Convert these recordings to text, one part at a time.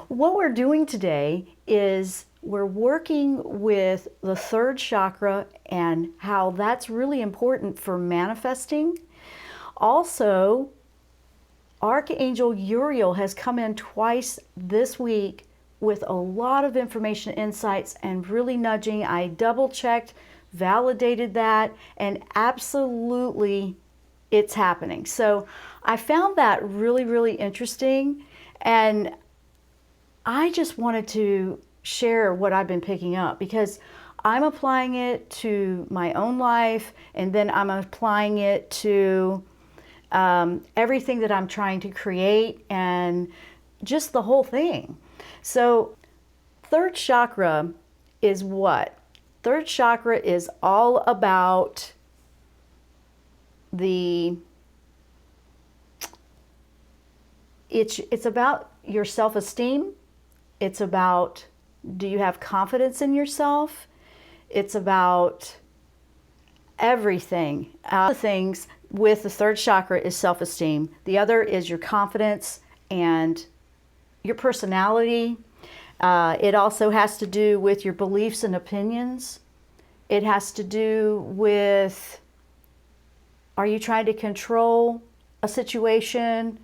What we're doing today is we're working with the third chakra and how that's really important for manifesting. Also, Archangel Uriel has come in twice this week with a lot of information, insights, and really nudging. I double checked, validated that, and absolutely it's happening. So I found that really, really interesting. And I just wanted to share what I've been picking up because I'm applying it to my own life, and then I'm applying it to everything that I'm trying to create and just the whole thing. So third chakra is what? Third chakra is all about it's about your self-esteem. It's about, do you have confidence in yourself? It's about everything. The things with the third chakra is self-esteem. The other is your confidence and your personality. It also has to do with your beliefs and opinions. It has to do with, are you trying to control a situation?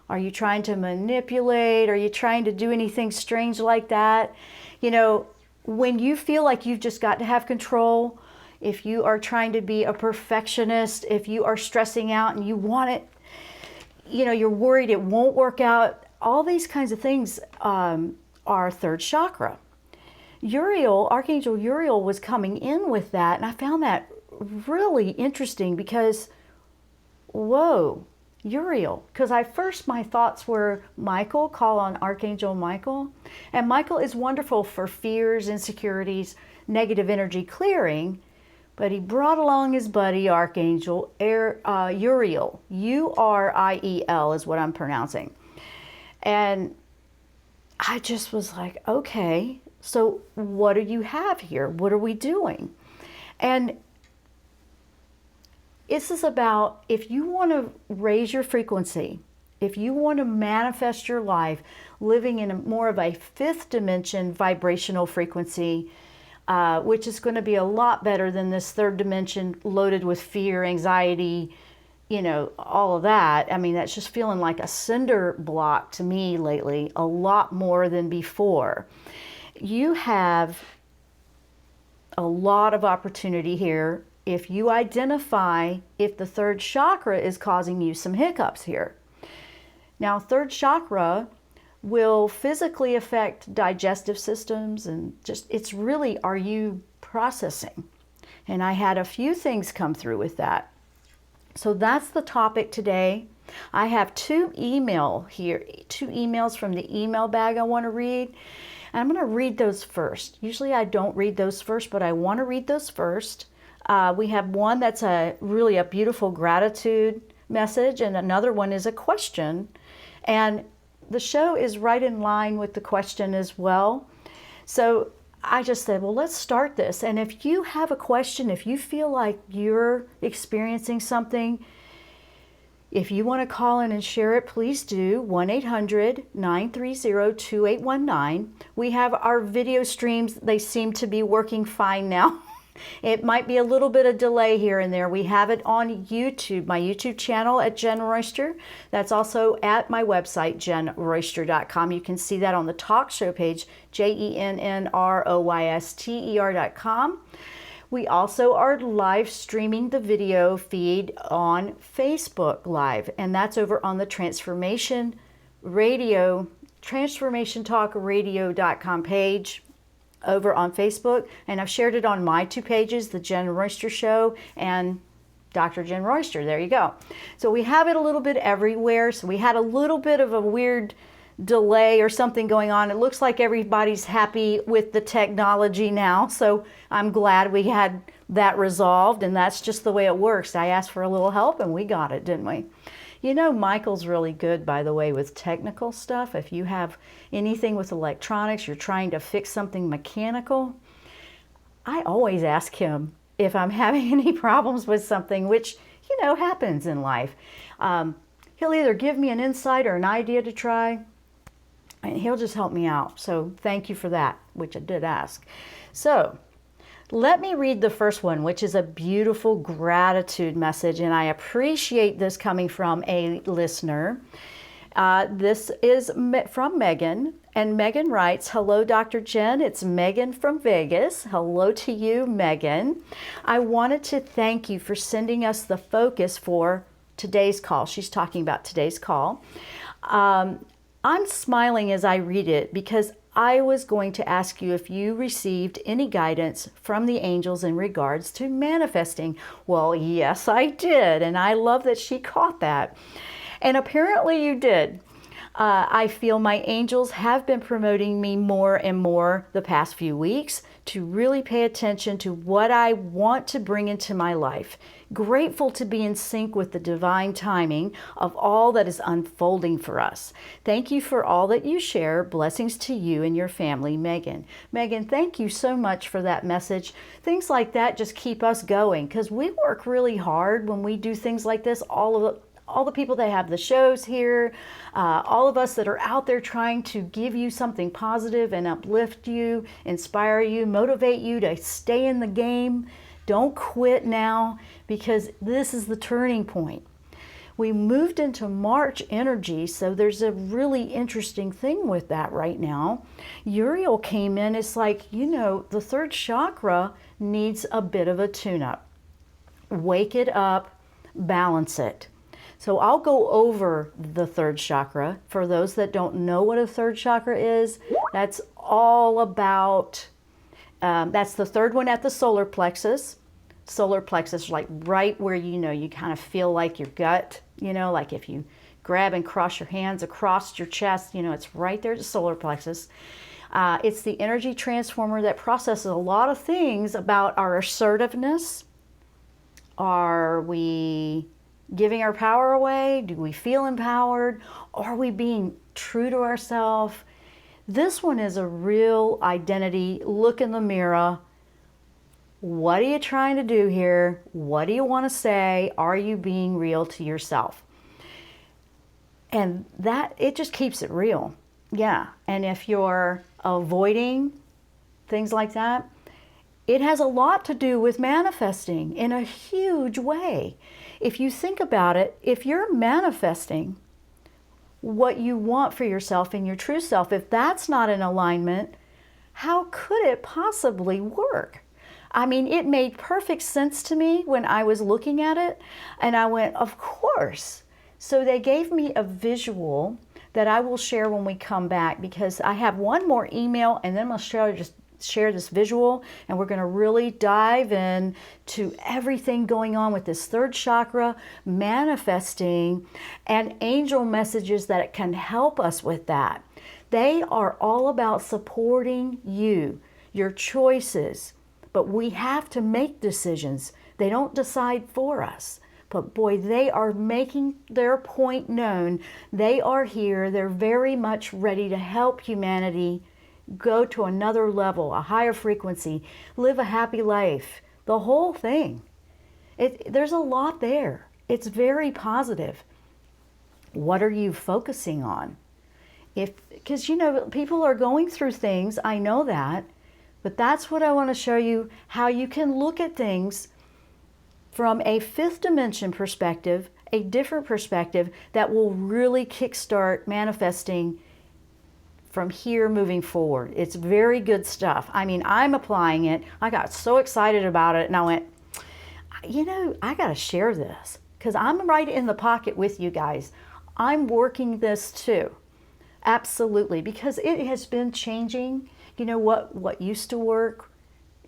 Are you trying to manipulate? Are you trying to do anything strange like that? You know, when you feel like you've just got to have control, if you are trying to be a perfectionist, if you are stressing out and you want it, you know, you're worried it won't work out, all these kinds of things are third chakra. Uriel, Archangel Uriel was coming in with that, and I found that really interesting because, whoa, Uriel, because my thoughts were Michael, call on Archangel Michael. And Michael is wonderful for fears, insecurities, negative energy clearing, but he brought along his buddy Archangel Uriel. Uriel is what I'm pronouncing. And I just was like, okay, so what do you have here? What are we doing? And this is about, if you want to raise your frequency, if you want to manifest your life living in more of a fifth dimension vibrational frequency, which is going to be a lot better than this third dimension loaded with fear, anxiety, you know, all of that. I mean, that's just feeling like a cinder block to me lately, a lot more than before. You have a lot of opportunity here if you identify if the third chakra is causing you some hiccups here. Now, third chakra will physically affect digestive systems and just, it's really, are you processing? And I had a few things come through with that. So that's the topic today. I have two emails from the email bag I want to read. And I'm going to read those first. Usually I don't read those first, but I want to read those first. We have one that's really a beautiful gratitude message, and another one is a question. And the show is right in line with the question as well. So I just said, well, let's start this. And if you have a question, if you feel like you're experiencing something, if you want to call in and share it, please do. 1-800-930-2819. We have our video streams. They seem to be working fine now. It might be a little bit of delay here and there. We have it on YouTube, my YouTube channel at Jenn Royster. That's also at my website, jennroyster.com. You can see that on the talk show page, JENNROYSTER.com. We also are live streaming the video feed on Facebook Live, and that's over on the Transformation Talk Radio.com page over on Facebook, and I've shared it on my two pages, the Jenn Royster Show and Dr. Jenn Royster. There you go. So we have it a little bit everywhere. So we had a little bit of a weird delay or something going on. It looks like everybody's happy with the technology now, so I'm glad we had that resolved, and that's just the way it works. I asked for a little help and we got it, didn't we? You know, Michael's really good, by the way, with technical stuff. If you have anything with electronics, you're trying to fix something mechanical, I always ask him if I'm having any problems with something, which, you know, happens in life. He'll either give me an insight or an idea to try, and he'll just help me out. So thank you for that, which I did ask. So let me read the first one, which is a beautiful gratitude message, and I appreciate this coming from a listener. This is from Megan, and Megan writes, "Hello, Dr. Jenn. It's Megan from Vegas. Hello to you, Megan. I wanted to thank you for sending us the focus for today's call." She's talking about today's call. I'm smiling as I read it because I was going to ask you if you received any guidance from the angels in regards to manifesting. Well, yes, I did, and I love that she caught that. And apparently you did. I feel my angels have been promoting me more and more the past few weeks to really pay attention to what I want to bring into my life. Grateful to be in sync with the divine timing of all that is unfolding for us. Thank you for all that you share. Blessings to you and your family, Megan. Megan, thank you so much for that message. Things like that just keep us going because we work really hard when we do things like this. All the people that have the shows here, all of us that are out there trying to give you something positive and uplift you, inspire you, motivate you to stay in the game. Don't quit now because this is the turning point. We moved into March energy, so there's a really interesting thing with that right now. Uriel came in, it's like, the third chakra needs a bit of a tune-up. Wake it up, balance it. So I'll go over the third chakra. For those that don't know what a third chakra is, that's all about, that's the third one at the solar plexus. Solar plexus, like right where you kind of feel like your gut, like if you grab and cross your hands across your chest, it's right there at the solar plexus. It's the energy transformer that processes a lot of things about our assertiveness. Are we giving our power away? Do we feel empowered? Are we being true to ourselves? This one is a real identity. Look in the mirror. What are you trying to do here? What do you want to say? Are you being real to yourself? And that, it just keeps it real. Yeah. And if you're avoiding things like that, it has a lot to do with manifesting in a huge way. If you think about it, if you're manifesting what you want for yourself and your true self, if that's not in alignment, how could it possibly work? I mean, it made perfect sense to me when I was looking at it, and I went, of course. So they gave me a visual that I will share when we come back, because I have one more email and then I'll share this visual, and we're going to really dive in to everything going on with this third chakra, manifesting, and angel messages that can help us with that. They are all about supporting you, your choices, but we have to make decisions. They don't decide for us. But boy, they are making their point known. They are here. They're very much ready to help humanity go to another level, a higher frequency, live a happy life, the whole thing. There's a lot there. It's very positive. What are you focusing on? Because people are going through things, I know that, but that's what I want to show you, how you can look at things from a fifth dimension perspective, a different perspective that will really kickstart manifesting from here moving forward. It's very good stuff. I mean, I'm applying it. I got so excited about it, and I went, I got to share this because I'm right in the pocket with you guys. I'm working this too. Absolutely, because it has been changing. What used to work,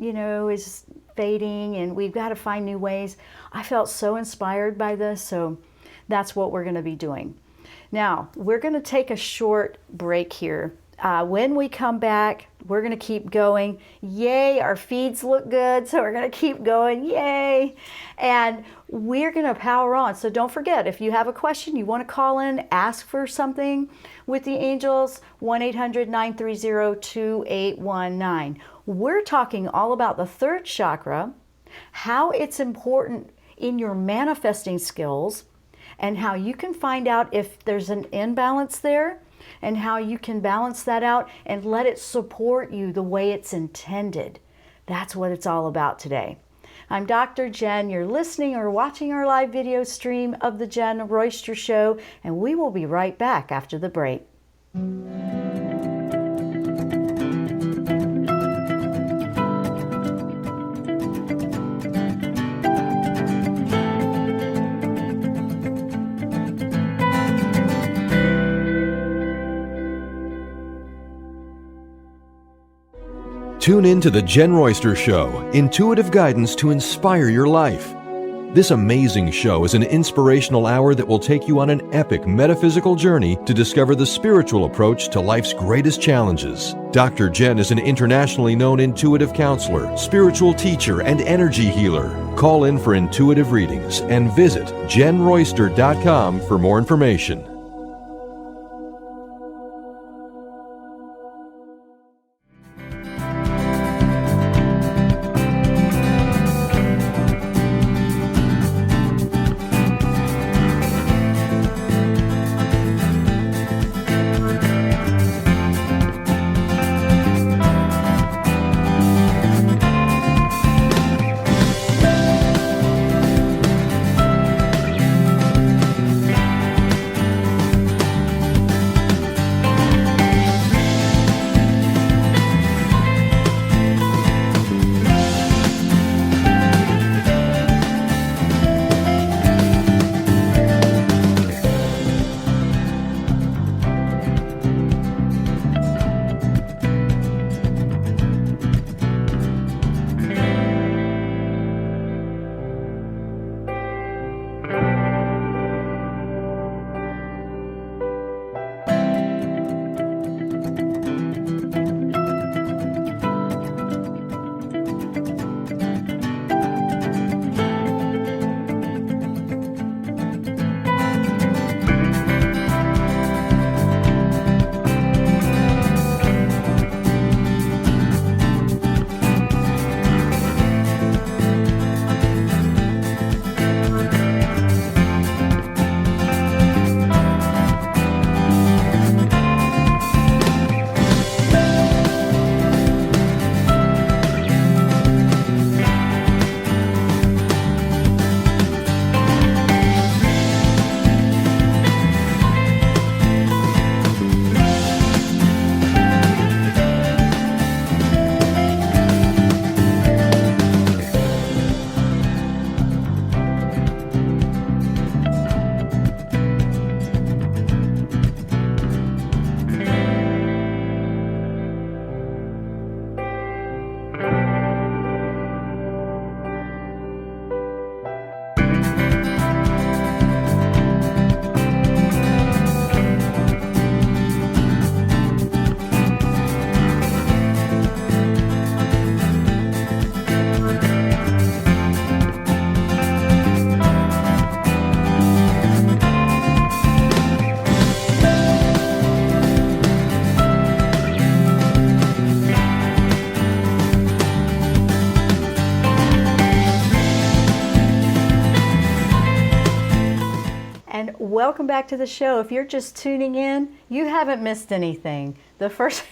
is fading, and we've got to find new ways. I felt so inspired by this, so that's what we're going to be doing. Now, we're going to take a short break here. When we come back, we're going to keep going. Yay, our feeds look good, so we're going to keep going. Yay. And we're going to power on. So don't forget, if you have a question, you want to call in, ask for something with the angels, 1-800-930-2819. We're talking all about the third chakra, how it's important in your manifesting skills, and how you can find out if there's an imbalance there. and how you can balance that out and let it support you the way it's intended. That's what it's all about today. I'm Dr. Jenn. You're listening or watching our live video stream of the Jenn Royster Show, and we will be right back after the break. Tune in to the Jenn Royster Show, intuitive guidance to inspire your life. This amazing show is an inspirational hour that will take you on an epic metaphysical journey to discover the spiritual approach to life's greatest challenges. Dr. Jenn is an internationally known intuitive counselor, spiritual teacher, and energy healer. Call in for intuitive readings and visit JennRoyster.com for more information. Welcome back to the show. If you're just tuning in, you haven't missed anything. The first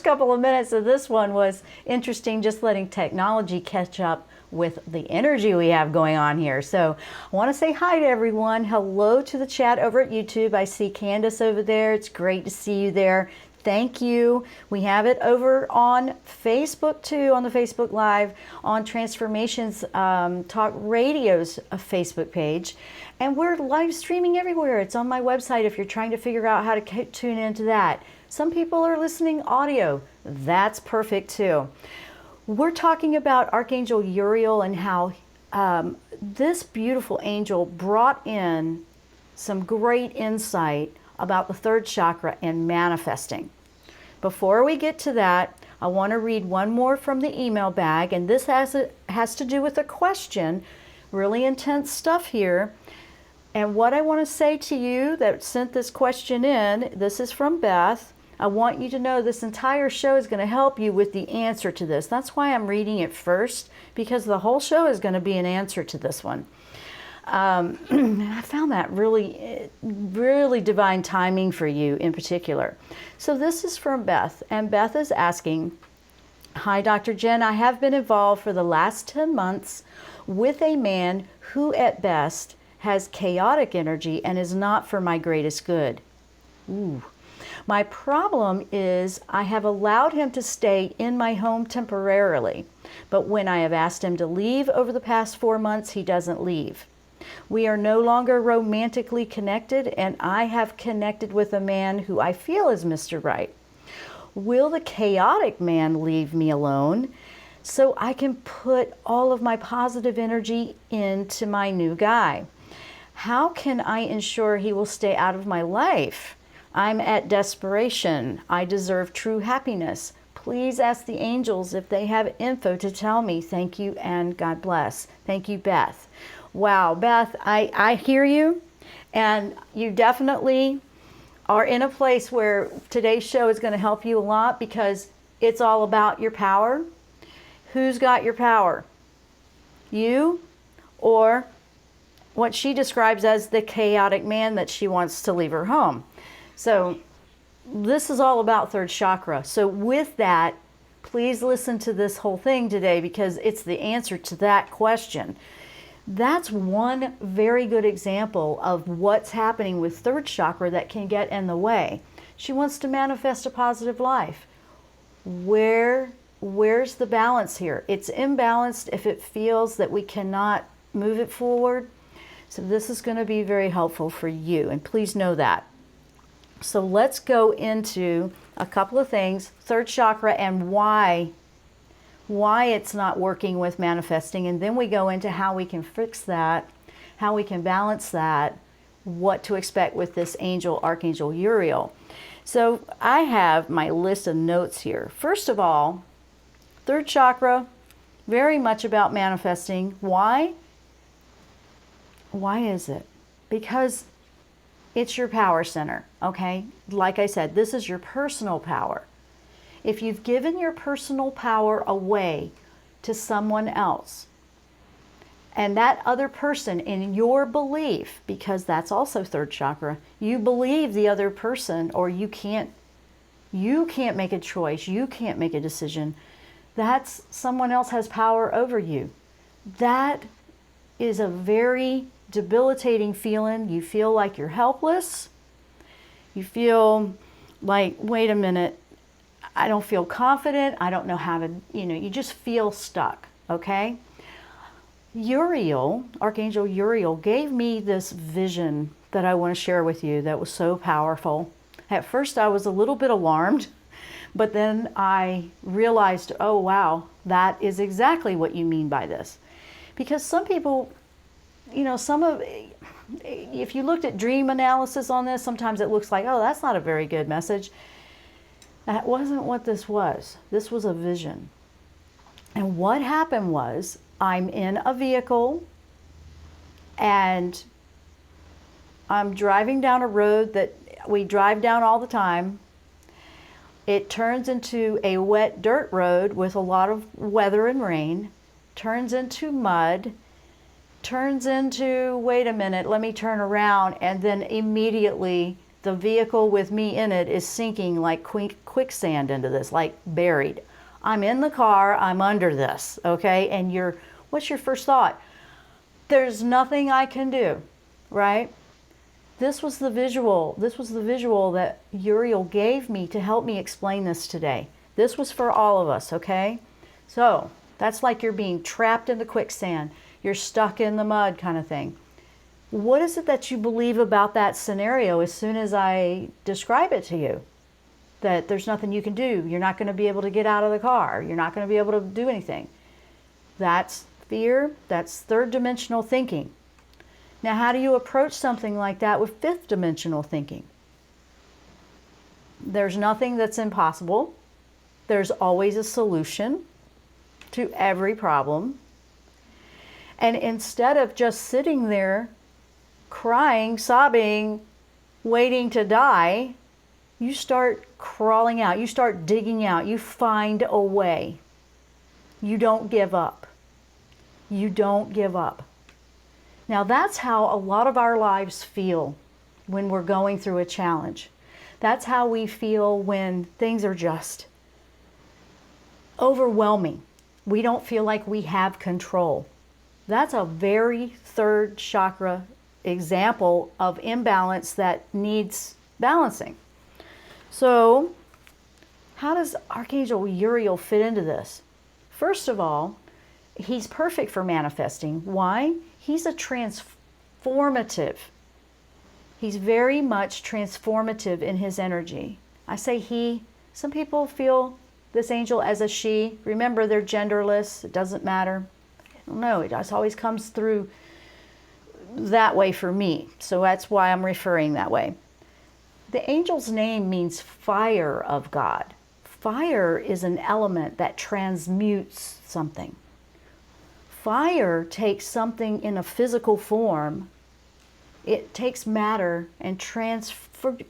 couple of minutes of this one was interesting, just letting technology catch up with the energy we have going on here. So I want to say hi to everyone. Hello to the chat over at YouTube. I see Candace over there. It's great to see you there. Thank you. We have it over on Facebook too, on the Facebook Live, on Transformations Talk Radio's Facebook page. And we're live streaming everywhere. It's on my website if you're trying to figure out how to tune into that. Some people are listening audio. That's perfect too. We're talking about Archangel Uriel and how this beautiful angel brought in some great insight about the third chakra and manifesting. Before we get to that, I want to read one more from the email bag, and this has to do with a question. Really intense stuff here. And what I want to say to you that sent this question in, this is from Beth. I want you to know this entire show is going to help you with the answer to this. That's why I'm reading it first, because the whole show is going to be an answer to this one. I found that really, really divine timing for you in particular. So this is from Beth, and Beth is asking, hi, Dr. Jenn. I have been involved for the last 10 months with a man who at best has chaotic energy and is not for my greatest good. Ooh. My problem is I have allowed him to stay in my home temporarily, but when I have asked him to leave over the past 4 months, he doesn't leave. We are no longer romantically connected, and I have connected with a man who I feel is Mr. Right. Will the chaotic man leave me alone so I can put all of my positive energy into my new guy? How can I ensure he will stay out of my life? I'm at desperation. I deserve true happiness. Please ask the angels if they have info to tell me. Thank you and God bless. Thank you, Beth. Wow, Beth, I hear you, and you definitely are in a place where today's show is going to help you a lot because it's all about your power. Who's got your power? You or what she describes as the chaotic man that she wants to leave her home. So this is all about third chakra. So with that, please listen to this whole thing today because it's the answer to that question. That's one very good example of what's happening with third chakra that can get in the way. She wants to manifest a positive life. Where's the balance here? It's imbalanced if it feels that we cannot move it forward. So this is going to be very helpful for you, and please know that. So let's go into a couple of things, third chakra and why it's not working with manifesting, and then we go into how we can fix that, how we can balance that, what to expect with this angel, Archangel Uriel. So I have my list of notes here. First of all, third chakra, very much about manifesting. Why? Why is it? Because it's your power center, okay? Like I said, this is your personal power. If you've given your personal power away to someone else, and that other person in your belief, because that's also third chakra, you believe the other person, or you can't make a choice, you can't make a decision, that's someone else has power over you. That is a very debilitating feeling. You feel like you're helpless. You feel like, wait a minute, I don't feel confident. I don't know how to, you just feel stuck, okay? Uriel, Archangel Uriel, gave me this vision that I want to share with you that was so powerful. At first I was a little bit alarmed, but then I realized, oh wow, that is exactly what you mean by this. Because some people, if you looked at dream analysis on this, sometimes it looks like, oh, that's not a very good message. That wasn't what this was. This was a vision. And what happened was, I'm in a vehicle and I'm driving down a road that we drive down all the time. It turns into a wet dirt road with a lot of weather and rain, turns into mud, turns into, wait a minute, let me turn around, and then immediately the vehicle with me in it is sinking like quicksand into this, like buried. I'm in the car, I'm under this, okay? And what's your first thought? There's nothing I can do, right? This was the visual that Uriel gave me to help me explain this today. This was for all of us, okay? So that's like you're being trapped in the quicksand. You're stuck in the mud kind of thing. What is it that you believe about that scenario as soon as I describe it to you? That there's nothing you can do. You're not going to be able to get out of the car. You're not going to be able to do anything. That's fear. That's third dimensional thinking. Now, how do you approach something like that with fifth dimensional thinking? There's nothing that's impossible. There's always a solution to every problem. And instead of just sitting there crying, sobbing, waiting to die, you start crawling out, you start digging out, you find a way. You don't give up. You don't give up. Now that's how a lot of our lives feel when we're going through a challenge. That's how we feel when things are just overwhelming. We don't feel like we have control. That's a very third chakra example of imbalance that needs balancing. So, how does Archangel Uriel fit into this? First of all, he's perfect for manifesting. Why? He's a transformative. He's very much transformative in his energy. I say he. Some people feel this angel as a she. Remember, they're genderless. It doesn't matter. I don't know. It just always comes through that way for me. So that's why I'm referring that way. The angel's name means fire of God. Fire is an element that transmutes something. Fire takes something in a physical form. It takes matter and transforms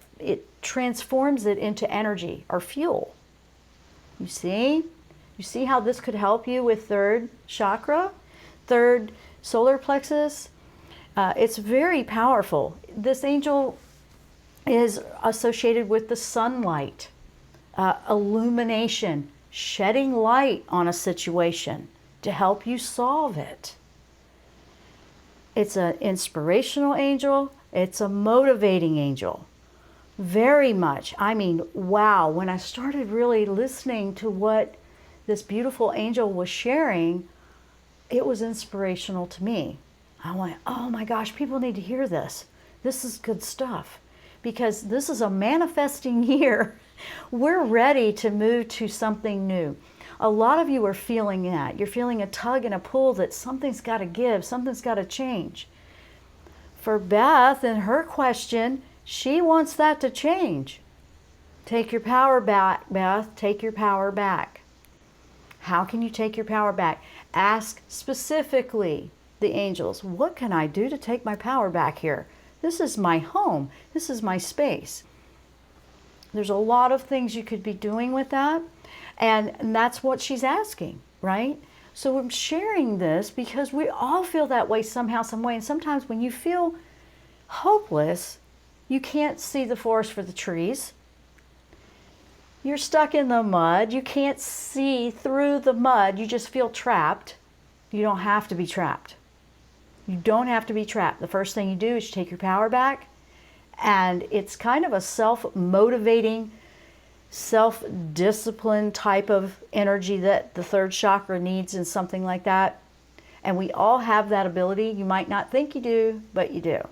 it into energy or fuel. You see? You see how this could help you with third chakra, third solar plexus? It's very powerful. This angel is associated with the sunlight, illumination, shedding light on a situation to help you solve it. It's an inspirational angel. It's a motivating angel. Very much. I mean, wow. When I started really listening to what this beautiful angel was sharing, it was inspirational to me. I went, oh my gosh, people need to hear this. This is good stuff. Because this is a manifesting year. We're ready to move to something new. A lot of you are feeling that. You're feeling a tug and a pull that something's got to give, something's got to change. For Beth and her question, she wants that to change. Take your power back, Beth. Take your power back. How can you take your power back? Ask specifically the angels, what can I do to take my power back here? This is my home. This is my space. There's a lot of things you could be doing with that. And that's what she's asking, right? So I'm sharing this because we all feel that way somehow, some way. And sometimes when you feel hopeless, you can't see the forest for the trees. You're stuck in the mud. You can't see through the mud. You just feel trapped. You don't have to be trapped. You don't have to be trapped. The first thing you do is you take your power back. And it's kind of a self-motivating, self-discipline type of energy that the third chakra needs in something like that. And we all have that ability. You might not think you do, but you do.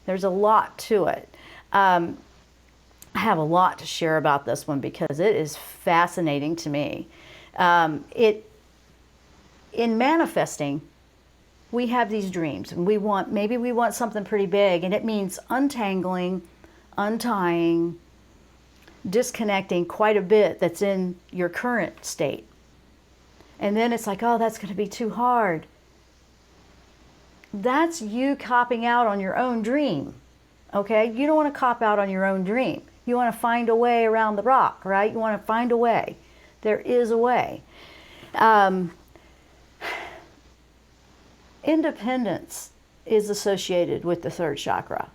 There's a lot to it. I have a lot to share about this one because it is fascinating to me. In manifesting, we have these dreams and maybe we want something pretty big, and it means untangling, untying, disconnecting quite a bit that's in your current state. And then it's like, oh, that's going to be too hard. That's you copping out on your own dream. Okay? You don't want to cop out on your own dream. You want to find a way around the rock, right? You want to find a way. There is a way. Independence is associated with the third chakra.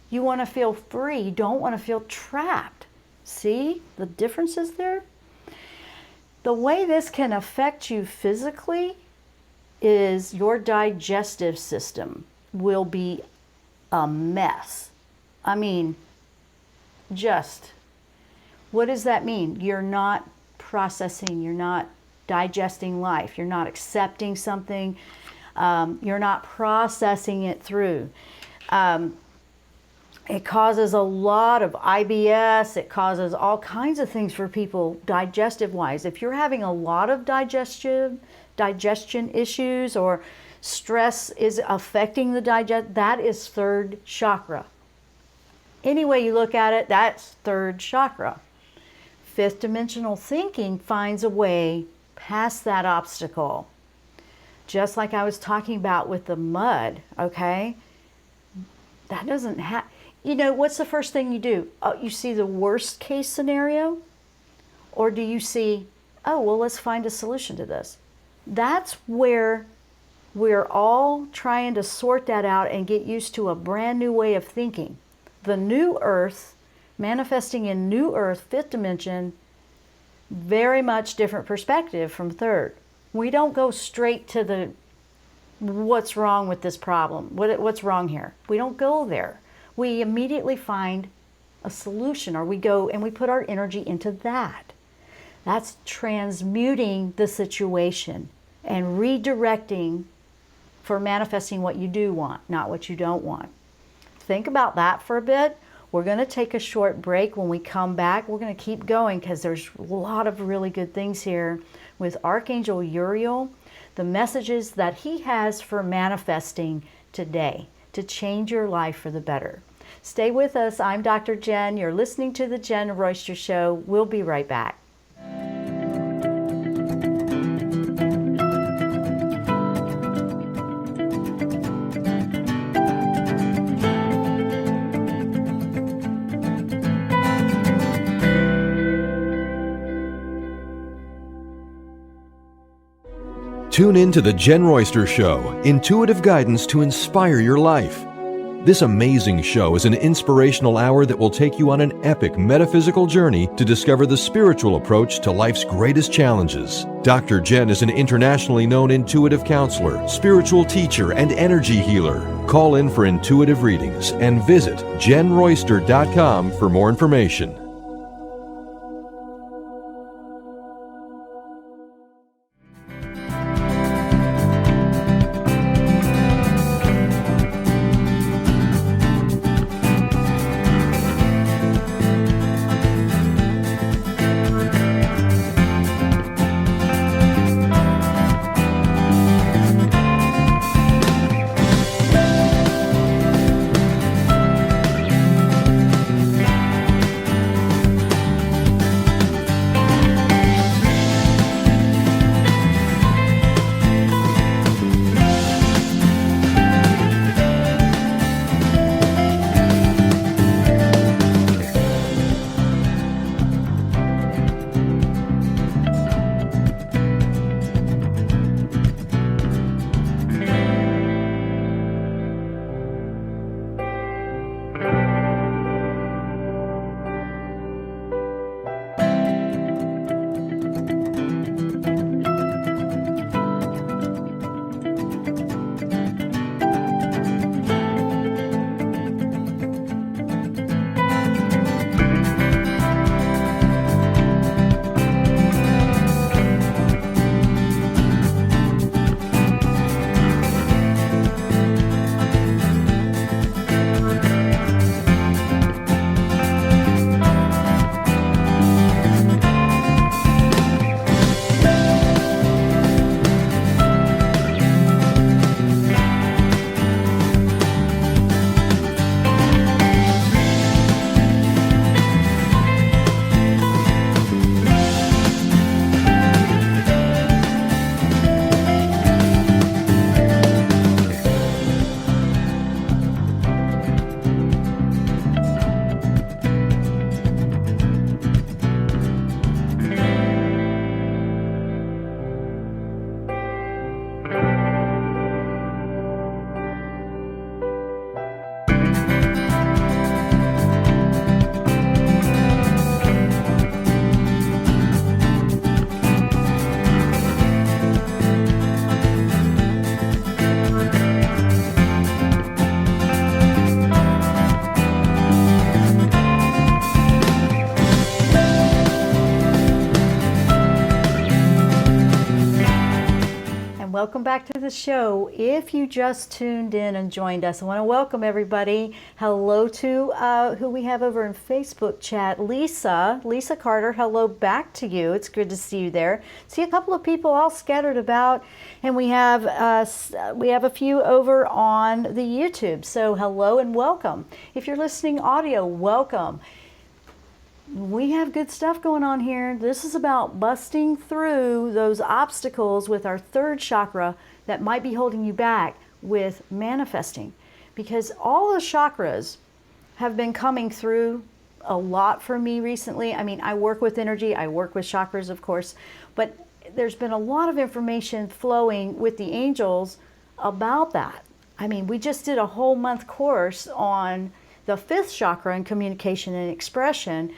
You want to feel free. You don't want to feel trapped. See the differences there? The way this can affect you physically is your digestive system will be a mess. I mean, what does that mean? You're not processing, you're not digesting life, you're not accepting something, you're not processing it through. It causes a lot of IBS. It causes all kinds of things for people digestive-wise. If you're having a lot of digestion issues or stress is affecting the that is third chakra. Any way you look at it, that's third chakra. Fifth dimensional thinking finds a way past that obstacle. Just like I was talking about with the mud, okay? That doesn't have... You know, what's the first thing you do? You see the worst case scenario? Or do you see, oh, well, let's find a solution to this? That's where We're all trying to sort that out and get used to a brand new way of thinking. The new earth, manifesting in new earth, fifth dimension, very much different perspective from third. We don't go straight to the what's wrong with this problem, what's wrong here. We don't go there. We immediately find a solution, or we go and we put our energy into that. That's transmuting the situation and redirecting for manifesting what you do want, not what you don't want. Think about that for a bit. We're going to take a short break. When we come back, we're going to keep going because there's a lot of really good things here with Archangel Uriel, the messages that he has for manifesting today to change your life for the better. Stay with us. I'm Dr. Jenn. You're listening to the Jenn Royster Show. We'll be right back. Tune in to the Jenn Royster Show, intuitive guidance to inspire your life. This amazing show is an inspirational hour that will take you on an epic metaphysical journey to discover the spiritual approach to life's greatest challenges. Dr. Jenn is an internationally known intuitive counselor, spiritual teacher, and energy healer. Call in for intuitive readings and visit JennRoyster.com for more information. Welcome back to the show. If you just tuned in and joined us, I want to welcome everybody. Hello to who we have over in Facebook chat, Lisa Carter. Hello back to you. It's good to see you there. See a couple of people all scattered about, and we have a few over on the YouTube. So hello and welcome. If you're listening audio, welcome. We have good stuff going on here. This is about busting through those obstacles with our third chakra that might be holding you back with manifesting. Because all the chakras have been coming through a lot for me recently. I mean, I work with energy, I work with chakras, of course, but there's been a lot of information flowing with the angels about that. I mean, we just did a whole month course on the fifth chakra and communication and expression.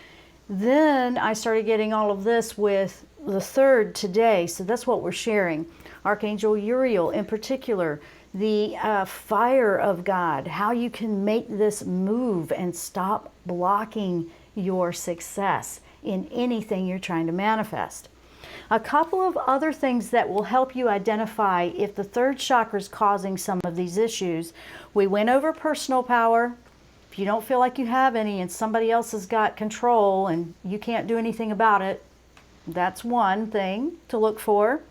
Then I started getting all of this with the third today. So that's what we're sharing. Archangel Uriel in particular, the fire of God, how you can make this move and stop blocking your success in anything you're trying to manifest. A couple of other things that will help you identify if the third chakra is causing some of these issues. We went over personal power. If you don't feel like you have any and somebody else has got control and you can't do anything about it, that's one thing to look for.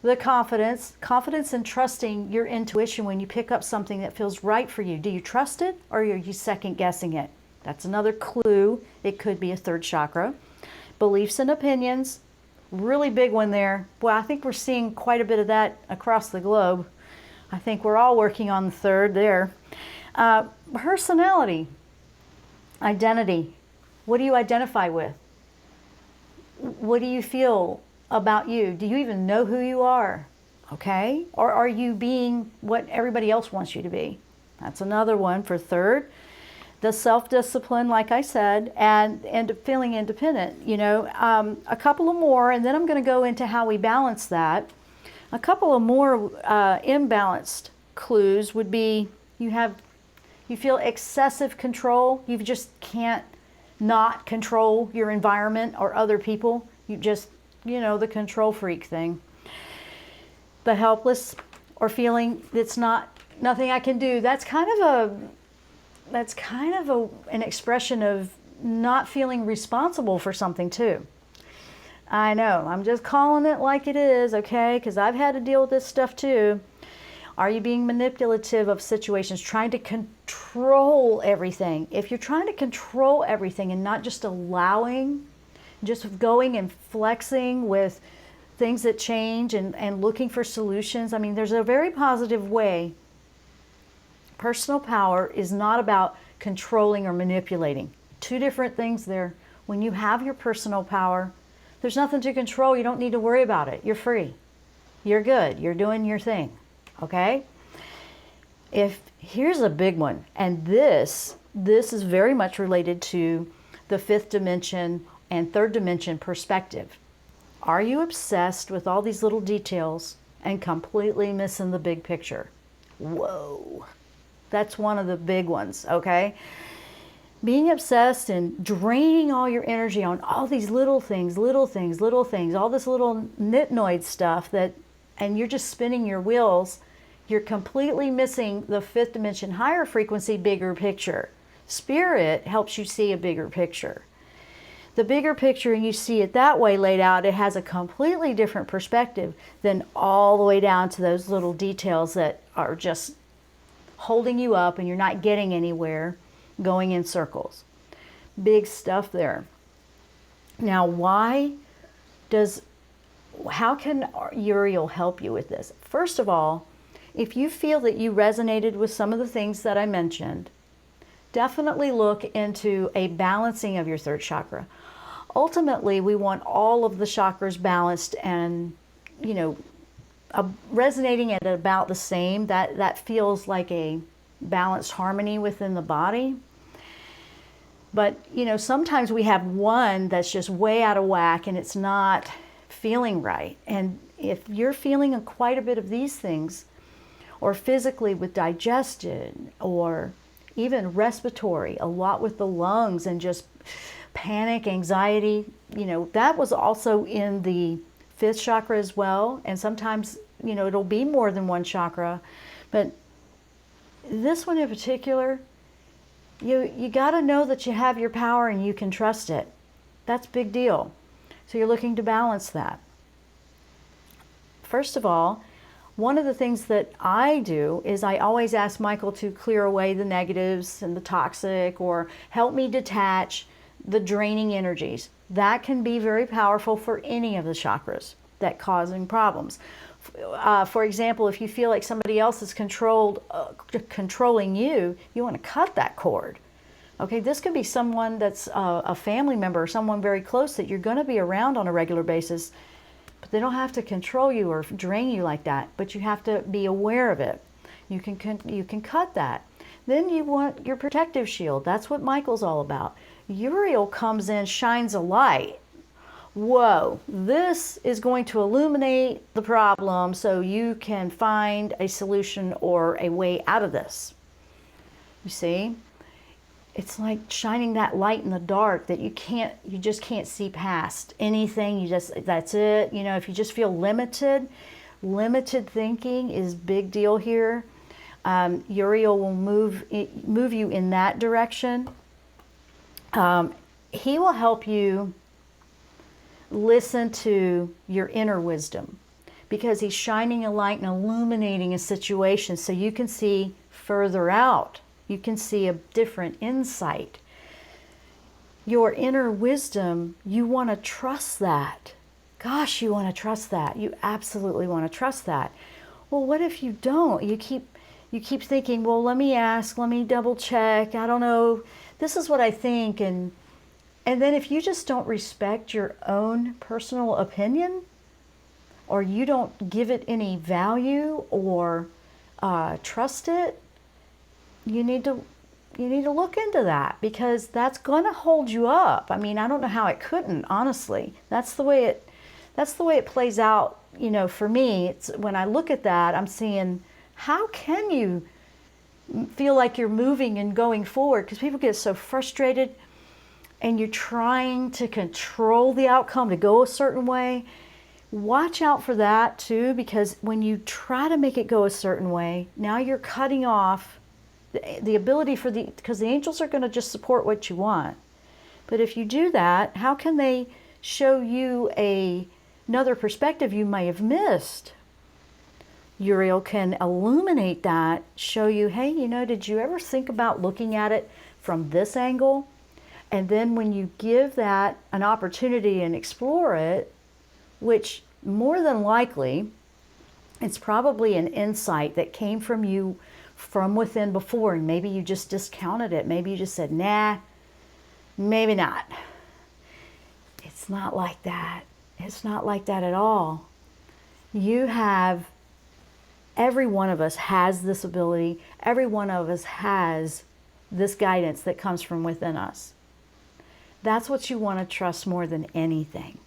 The confidence in trusting your intuition when you pick up something that feels right for you. Do you trust it or are you second guessing it? That's another clue. It could be a third chakra. Beliefs and opinions, really big one there. Well, I think we're seeing quite a bit of that across the globe. I think we're all working on the third there. Personality, identity. What do you identify with? What do you feel about you? Do you even know who you are? Okay? Or are you being what everybody else wants you to be? That's another one for third. The self-discipline, like I said, and feeling independent. You know, a couple of more, and then I'm going to go into how we balance that. A couple of more imbalanced clues would be you feel excessive control. You just can't not control your environment or other people. You just, you know, the control freak thing. The helpless or feeling it's nothing I can do. That's kind of an expression of not feeling responsible for something too. I know, I'm just calling it like it is, okay? Because I've had to deal with this stuff too. Are you being manipulative of situations, trying to control everything? If you're trying to control everything and not just allowing, just going and flexing with things that change and looking for solutions, I mean, there's a very positive way. Personal power is not about controlling or manipulating. Two different things there. When you have your personal power, there's nothing to control. You don't need to worry about it. You're free. You're good. You're doing your thing. Okay? Here's a big one, and this is very much related to the fifth dimension and third dimension perspective. Are you obsessed with all these little details and completely missing the big picture? Whoa. That's one of the big ones, okay? Being obsessed and draining all your energy on all these little things, all this little nitnoid stuff and you're just spinning your wheels, you're completely missing the fifth dimension, higher frequency, bigger picture. Spirit helps you see a bigger picture. The bigger picture, and you see it that way laid out, it has a completely different perspective than all the way down to those little details that are just holding you up and you're not getting anywhere, going in circles. Big stuff there. Now, how can Uriel help you with this? First of all, if you feel that you resonated with some of the things that I mentioned, definitely look into a balancing of your third chakra. Ultimately, we want all of the chakras balanced and, you know, resonating at about the same. That feels like a balanced harmony within the body. But, you know, sometimes we have one that's just way out of whack and it's not feeling right. And if you're feeling quite a bit of these things, or physically with digestion, or even respiratory, a lot with the lungs and just panic, anxiety, you know, that was also in the fifth chakra as well. And sometimes, you know, it'll be more than one chakra. But this one in particular, you got to know that you have your power and you can trust it. That's a big deal. So you're looking to balance that. First of all, one of the things that I do is I always ask Michael to clear away the negatives and the toxic, or help me detach the draining energies. That can be very powerful for any of the chakras that causing problems. For example, if you feel like somebody else is controlling you, you want to cut that cord. Okay, this could be someone that's a family member or someone very close that you're going to be around on a regular basis. But they don't have to control you or drain you like that, but you have to be aware of it. You can cut that. Then you want your protective shield. That's what Michael's all about. Uriel comes in, shines a light. Whoa, this is going to illuminate the problem so you can find a solution or a way out of this. You see? It's like shining that light in the dark that you just can't see past anything. That's it. You know, if you just feel limited thinking is big deal here. Uriel will move you in that direction. He will help you listen to your inner wisdom, because he's shining a light and illuminating a situation so you can see further out. You can see a different insight. Your inner wisdom, you want to trust that. Gosh, you want to trust that. You absolutely want to trust that. Well, what if you don't? You keep thinking, well, let me ask, let me double check. I don't know. This is what I think. And then if you just don't respect your own personal opinion, or you don't give it any value or trust it, you need to look into that, because that's going to hold you up. I mean, I don't know how it couldn't, honestly. That's the way it plays out. You know, for me, it's when I look at that, I'm seeing, how can you feel like you're moving and going forward? Because people get so frustrated, and you're trying to control the outcome to go a certain way. Watch out for that too, because when you try to make it go a certain way, now you're cutting off the ability because the angels are going to just support what you want. But if you do that, how can they show you another perspective you may have missed? Uriel can illuminate that, show you, hey, you know, did you ever think about looking at it from this angle? And then when you give that an opportunity and explore it, which more than likely, it's probably an insight that came from you from within before, and maybe you just discounted it. Maybe you just said, nah, maybe not. It's not like that. It's not like that at all. Every one of us has this ability. Every one of us has this guidance that comes from within us. That's what you want to trust more than anything.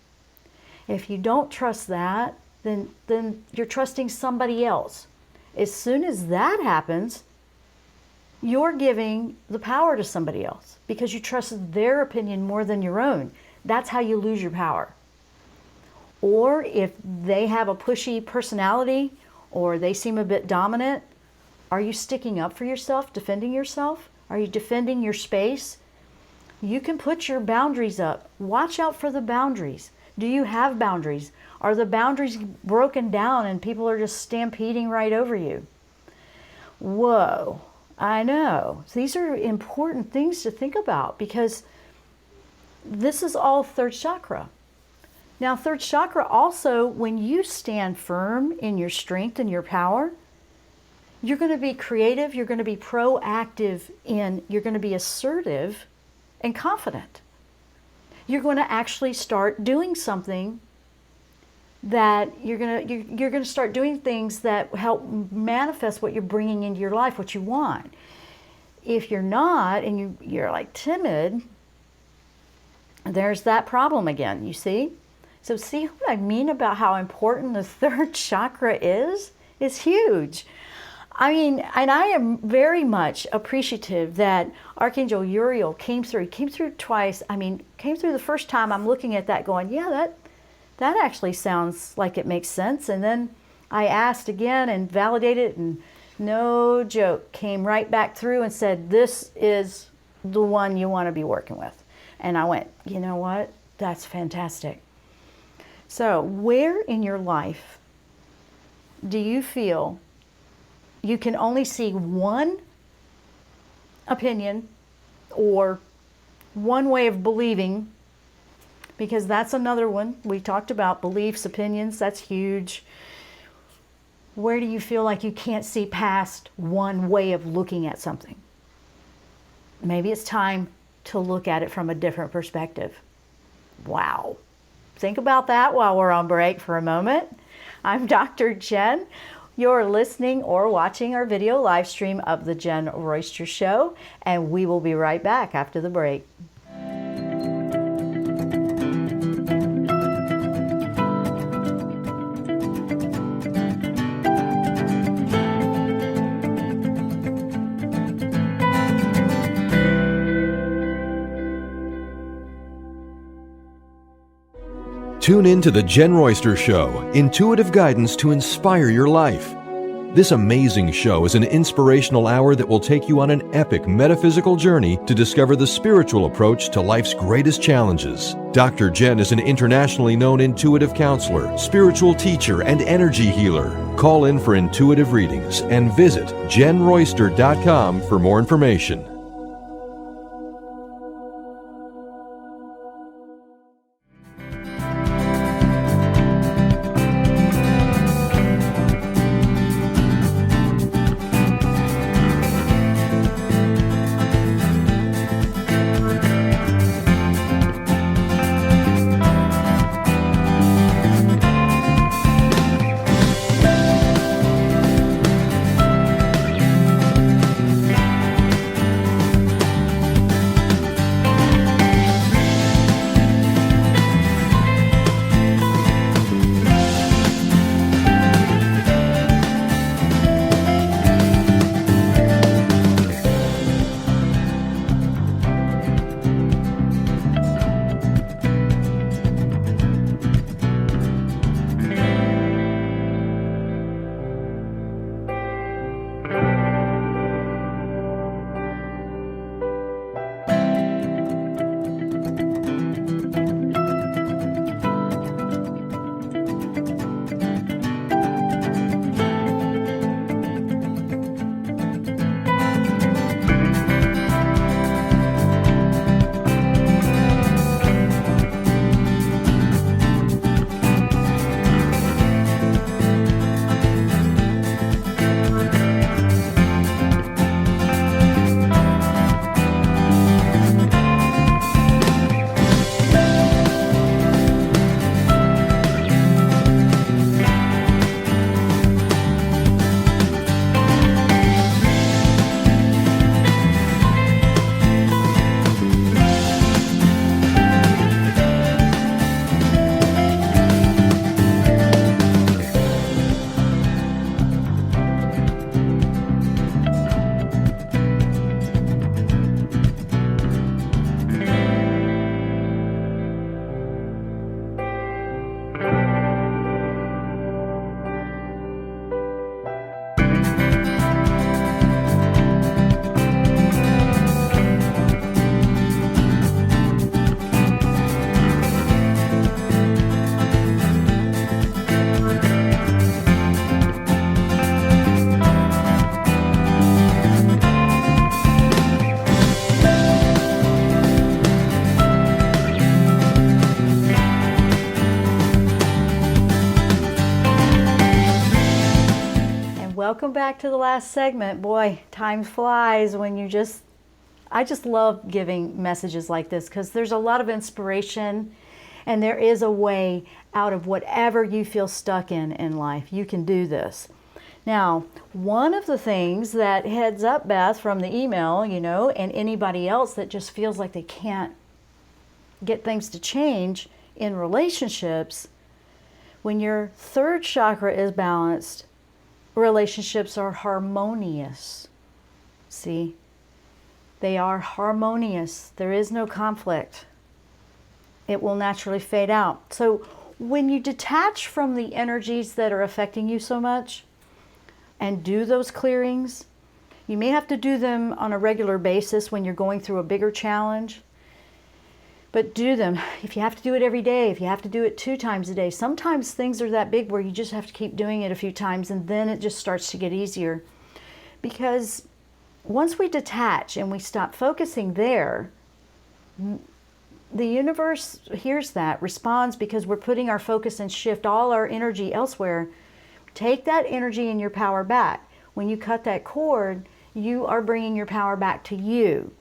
If you don't trust that, then you're trusting somebody else. As soon as that happens, you're giving the power to somebody else because you trusted their opinion more than your own. That's how you lose your power. Or if they have a pushy personality or they seem a bit dominant, are you sticking up for yourself, defending yourself? Are you defending your space? You can put your boundaries up. Watch out for the boundaries. Do you have boundaries? Are the boundaries broken down and people are just stampeding right over you? Whoa, I know. These are important things to think about, because this is all third chakra. Now, third chakra also, when you stand firm in your strength and your power, you're going to be creative, you're going to be proactive, you're going to be assertive and confident. You're going to actually start doing something that you're going to start doing things that help manifest what you're bringing into your life, what you want. If you're not, and you're like timid, there's that problem again, you see? So see what I mean about how important the third chakra is? It's huge. I mean, and I am very much appreciative that Archangel Uriel came through. He came through twice. I mean, came through the first time. I'm looking at that going, yeah, that actually sounds like it makes sense. And then I asked again and validated it, and no joke, came right back through and said, this is the one you want to be working with. And I went, you know what? That's fantastic. So where in your life do you feel you can only see one opinion or one way of believing? Because that's another one. We talked about beliefs, opinions, that's huge. Where do you feel like you can't see past one way of looking at something? Maybe it's time to look at it from a different perspective. Wow. think about that while we're on break for a moment. I'm Dr. Jenn. You're listening or watching our video live stream of the Jenn Royster Show, and we will be right back after the break. Tune in to the Jenn Royster Show, intuitive guidance to inspire your life. This amazing show is an inspirational hour that will take you on an epic metaphysical journey to discover the spiritual approach to life's greatest challenges. Dr. Jenn is an internationally known intuitive counselor, spiritual teacher, and energy healer. Call in for intuitive readings and visit JennRoyster.com for more information. Welcome back to the last segment. Boy, time flies when I just love giving messages like this because there's a lot of inspiration and there is a way out of whatever you feel stuck in life. You can do this. Now, one of the things that heads up, Beth, from the email, and anybody else that just feels like they can't get things to change in relationships, when your third chakra is balanced, relationships are harmonious. See? They are harmonious. There is no conflict. It will naturally fade out. So when you detach from the energies that are affecting you so much and do those clearings, you may have to do them on a regular basis when you're going through a bigger challenge. But do them. If you have to do it every day, if you have to do it 2 times a day, sometimes things are that big where you just have to keep doing it a few times and then it just starts to get easier. Because once we detach and we stop focusing there, the universe hears that, responds because we're putting our focus and shift all our energy elsewhere. Take that energy and your power back. When you cut that cord, you are bringing your power back to you.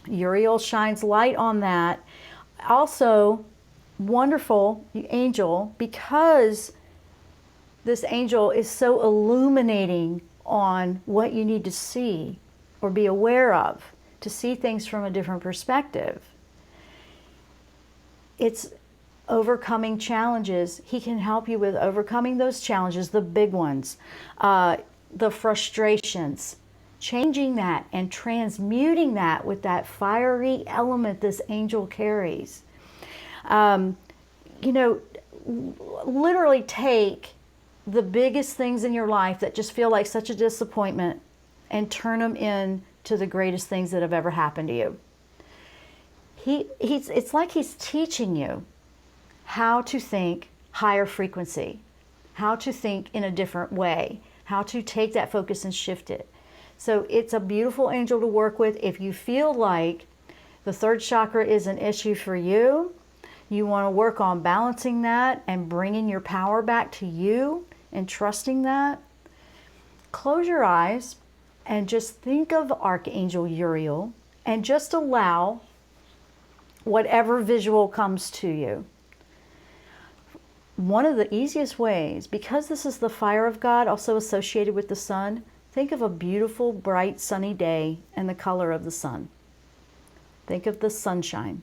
Uriel shines light on that. Also, wonderful angel, because this angel is so illuminating on what you need to see or be aware of, to see things from a different perspective. It's overcoming challenges. He can help you with overcoming those challenges, the big ones, the frustrations, changing that and transmuting that with that fiery element this angel carries. Literally take the biggest things in your life that just feel like such a disappointment and turn them into the greatest things that have ever happened to you. It's like he's teaching you how to think higher frequency, how to think in a different way, how to take that focus and shift it. So it's a beautiful angel to work with. If you feel like the third chakra is an issue for you, you want to work on balancing that and bringing your power back to you and trusting that, close your eyes and just think of Archangel Uriel and just allow whatever visual comes to you. One of the easiest ways, because this is the fire of God, also associated with the sun, think of a beautiful, bright, sunny day and the color of the sun. Think of the sunshine,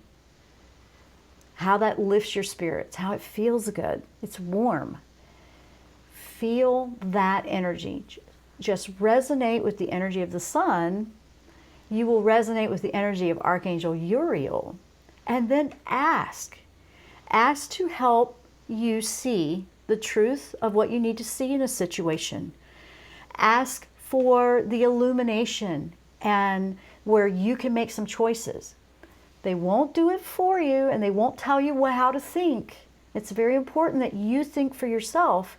how that lifts your spirits, how it feels good. It's warm. Feel that energy. Just resonate with the energy of the sun. You will resonate with the energy of Archangel Uriel. And then ask to help you see the truth of what you need to see in a situation. Ask for the illumination and where you can make some choices. They won't do it for you and they won't tell you how to think. It's very important that you think for yourself,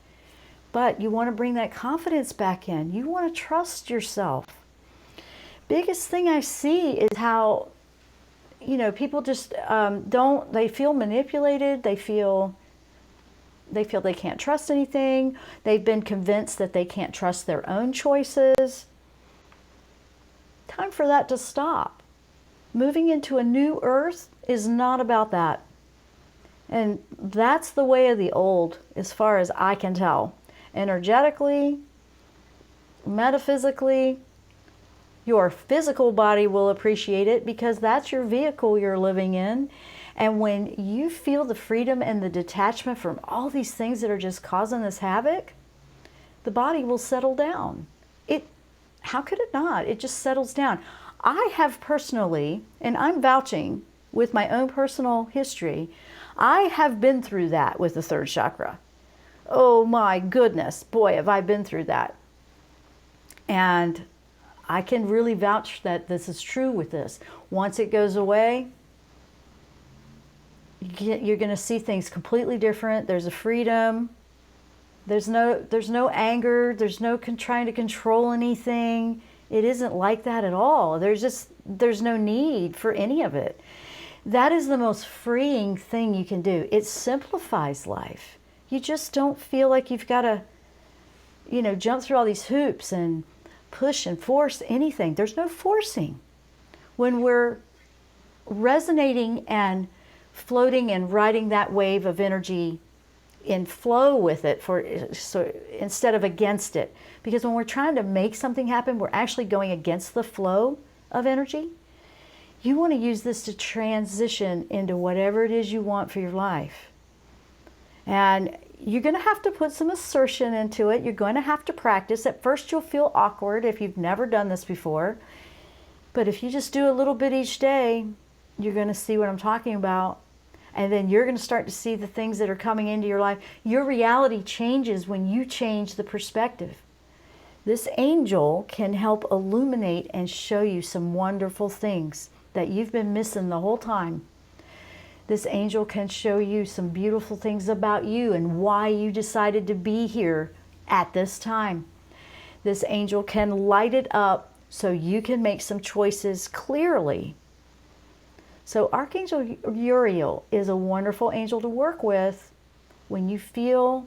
but you want to bring that confidence back in. You want to trust yourself. Biggest thing I see is how, people just they feel manipulated. They feel they can't trust anything. They've been convinced that they can't trust their own choices. Time for that to stop. Moving into a new earth is not about that. And that's the way of the old, as far as I can tell. Energetically, metaphysically, your physical body will appreciate it because that's your vehicle you're living in. And when you feel the freedom and the detachment from all these things that are just causing this havoc, the body will settle down. How could it not? It just settles down. I have personally, and I'm vouching with my own personal history, I have been through that with the third chakra. Oh my goodness, boy, have I been through that. And I can really vouch that this is true with this. Once it goes away, you're going to see things completely different. There's a freedom. There's no anger. There's no trying to control anything. It isn't like that at all. There's no need for any of it. That is the most freeing thing you can do. It simplifies life. You just don't feel like you've got to, jump through all these hoops and push and force anything. There's no forcing. When we're resonating and floating and riding that wave of energy in flow with it, so instead of against it. Because when we're trying to make something happen, we're actually going against the flow of energy. You want to use this to transition into whatever it is you want for your life. And you're going to have to put some assertion into it. You're going to have to practice. At first you'll feel awkward if you've never done this before. But if you just do a little bit each day, you're going to see what I'm talking about. And then you're going to start to see the things that are coming into your life. Your reality changes when you change the perspective. This angel can help illuminate and show you some wonderful things that you've been missing the whole time. This angel can show you some beautiful things about you and why you decided to be here at this time. This angel can light it up so you can make some choices clearly. So Archangel Uriel is a wonderful angel to work with when you feel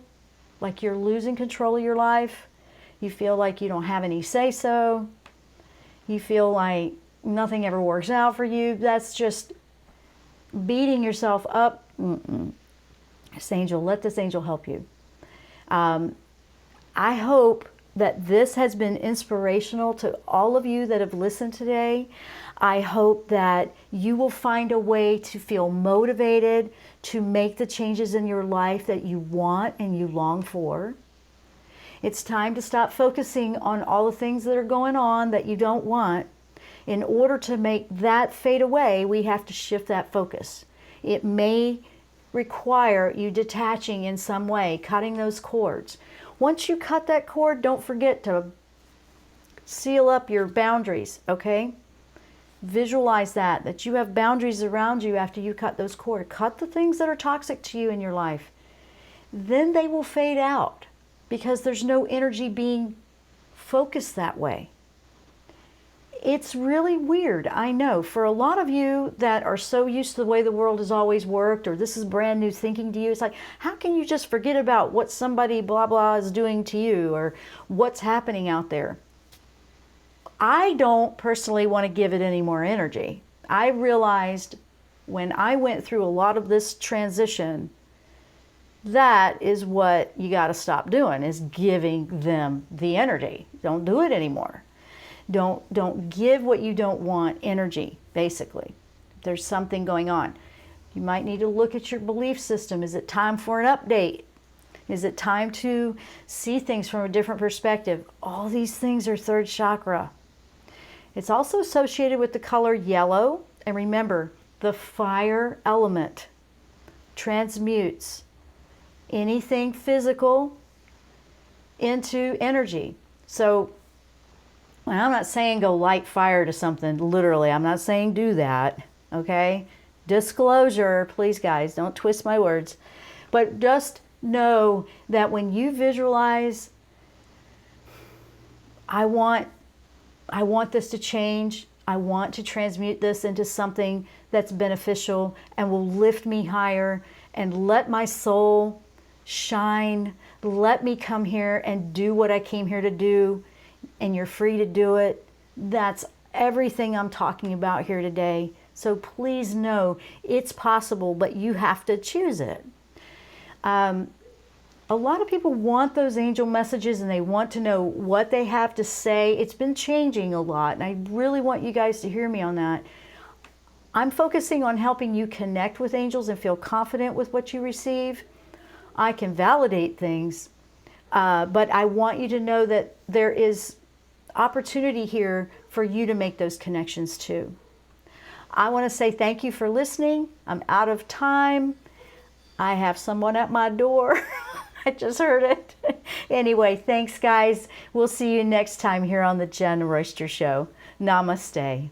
like you're losing control of your life. You feel like you don't have any say-so. You feel like nothing ever works out for you. That's just beating yourself up This angel, let this angel help you. I hope that this has been inspirational to all of you that have listened today. I hope that you will find a way to feel motivated to make the changes in your life that you want and you long for. It's time to stop focusing on all the things that are going on that you don't want. In order to make that fade away, we have to shift that focus. It may require you detaching in some way, cutting those cords. Once you cut that cord, don't forget to seal up your boundaries, okay? Visualize that you have boundaries around you after you cut those cords. Cut the things that are toxic to you in your life. Then they will fade out because there's no energy being focused that way. It's really weird, I know. For a lot of you that are so used to the way the world has always worked, or this is brand new thinking to you, it's like, how can you just forget about what somebody blah blah is doing to you or what's happening out there? I don't personally want to give it any more energy. I realized when I went through a lot of this transition, that is what you got to stop doing, is giving them the energy. Don't do it anymore. Don't give what you don't want energy, basically. There's something going on. You might need to look at your belief system. Is it time for an update? Is it time to see things from a different perspective? All these things are third chakra. It's also associated with the color yellow. And remember, the fire element transmutes anything physical into energy. So I'm not saying go light fire to something, literally. I'm not saying do that, okay? Disclosure, please guys, don't twist my words. But just know that when you visualize, I want this to change. I want to transmute this into something that's beneficial and will lift me higher and let my soul shine. Let me come here and do what I came here to do. And you're free to do it. That's everything I'm talking about here today. So please know it's possible, but you have to choose it. A lot of people want those angel messages and they want to know what they have to say. It's been changing a lot, and I really want you guys to hear me on that. I'm focusing on helping you connect with angels and feel confident with what you receive. I can validate things, but I want you to know that there is opportunity here for you to make those connections too. I want to say thank you for listening. I'm out of time. I have someone at my door. I just heard it. Anyway, thanks guys. We'll see you next time here on the Jenn Royster Show. Namaste.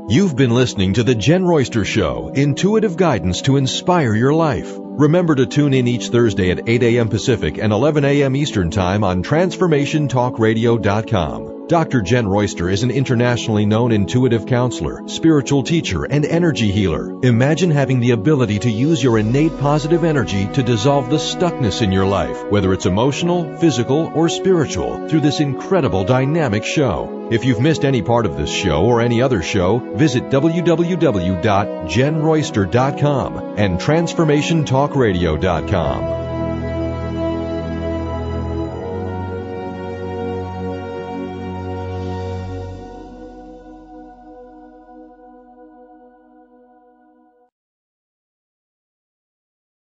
You've been listening to The Jenn Royster Show, intuitive guidance to inspire your life. Remember to tune in each Thursday at 8 a.m. Pacific and 11 a.m. Eastern Time on TransformationTalkRadio.com. Dr. Jenn Royster is an internationally known intuitive counselor, spiritual teacher, and energy healer. Imagine having the ability to use your innate positive energy to dissolve the stuckness in your life, whether it's emotional, physical, or spiritual, through this incredible dynamic show. If you've missed any part of this show or any other show, visit www.JennRoyster.com and TransformationTalkRadio.com.